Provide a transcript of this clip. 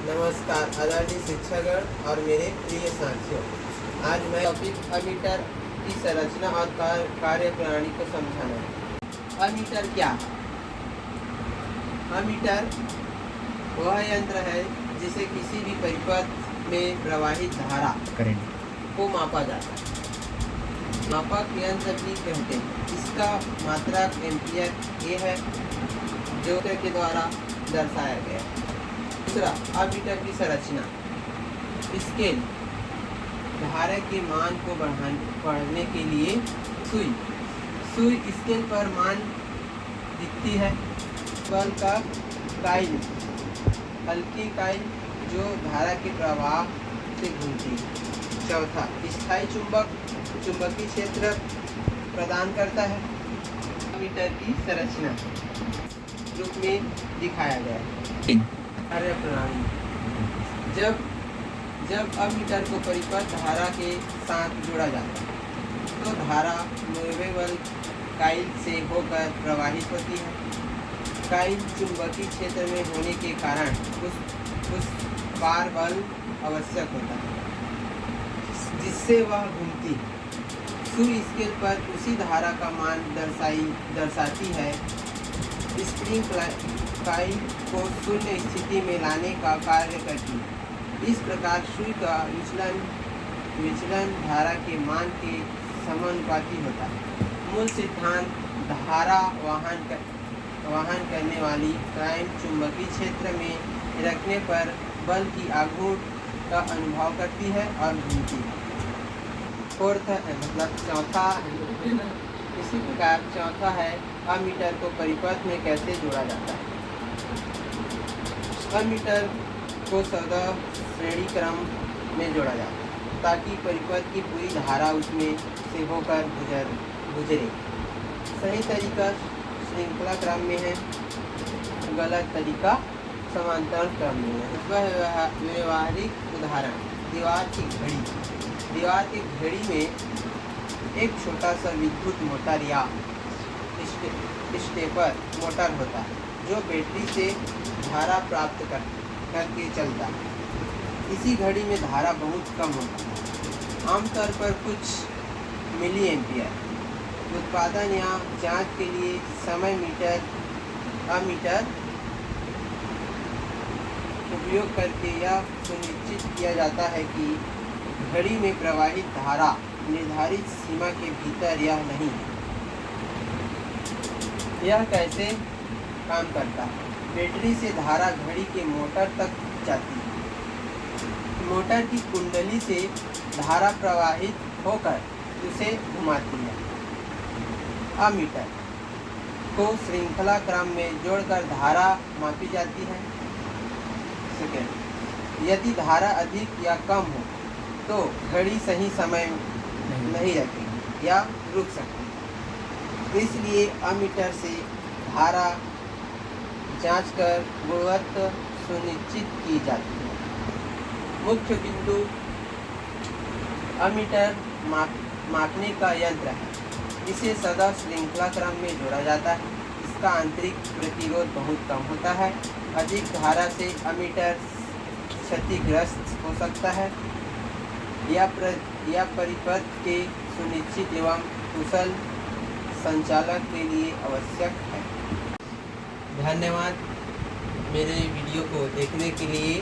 नमस्कार आदरणीय शिक्षकगण और मेरे प्रिय साथियों। आज मैं टॉपिक अमीटर की संरचना और कार्य प्रणाली को समझाना है। अमीटर क्या है? अमीटर वह यंत्र है जिसे किसी भी परिपथ में प्रवाहित धारा करंट को मापा जाता है। मापक यंत्र भी कहते हैं। इसका मात्रक एम्पियर ए है जो के द्वारा दर्शाया गया है। दूसरा, अमीटर की संरचना। स्केल धारा के मान को बढ़ाने के लिए सुई स्केल पर मान दिखती है। बल का काइल, हल्की काइल जो धारा के प्रवाह से घूमती है। चौथा, स्थायी चुंबकीय क्षेत्र प्रदान करता है। अमीटर की संरचना रूप में दिखाया गया है। कार्य प्रणाली। जब अमीटर को परिपथ धारा के साथ जोड़ा जाता है तो धारा मूवेबल काइल से होकर प्रवाहित होती है। काइल चुंबकीय क्षेत्र में होने के कारण उस पार बल आवश्यक होता है जिससे वह घूमती है। सुई स्केल पर उसी धारा का मान दर्शाती है। स्प्रिंग काइल को शून्य स्थिति में लाने का कार्य करती है। इस प्रकार सुई का विचलन धारा के मान के समानुपाती होता है। मूल सिद्धांत: धारा वहन करने वाली काइल चुंबकीय क्षेत्र में रखने पर बल की आघूर्ण का अनुभव करती है और घूमती है। चौथा इसी प्रकार चौथा है अमीटर को परिपथ में कैसे जोड़ा जाता है। अमीटर को सदा श्रेणी क्रम में जोड़ा जाता है ताकि परिपथ की पूरी धारा उसमें से होकर गुजरे। सही तरीका श्रृंखला क्रम में है, गलत तरीका समांतर क्रम में है। वह व्यवहारिक उदाहरण: दीवार की घड़ी में एक छोटा सा विद्युत मोटर या स्टेपर मोटर होता है जो बैटरी से धारा प्राप्त करके चलता है। इसी घड़ी में धारा बहुत कम होता है, आमतौर पर कुछ मिली एम्पियर। उत्पादन या जांच के लिए अमीटर उपयोग करके यह सुनिश्चित किया जाता है कि घड़ी में प्रवाहित धारा निर्धारित सीमा के भीतर या नहीं। यह कैसे काम करता है? बैटरी से धारा घड़ी के मोटर तक जाती है। मोटर की कुंडली से धारा प्रवाहित होकर उसे घुमाती है। अमीटर को श्रृंखला क्रम में जोड़कर धारा मापी जाती है। सेकेंड, यदि धारा अधिक या कम हो तो घड़ी सही समय नहीं रखेगी या रुक सकती। इसलिए अमीटर से धारा जांच कर गुणवत्ता सुनिश्चित की जाती है। मुख्य बिंदु: अमीटर मापने का यंत्र है। इसे सदा श्रृंखला क्रम में जोड़ा जाता है। इसका आंतरिक प्रतिरोध बहुत कम होता है। अधिक धारा से अमीटर क्षतिग्रस्त हो सकता है या परिपथ के सुनिश्चित एवं कुशल संचालन के लिए आवश्यक है। धन्यवाद मेरे वीडियो को देखने के लिए।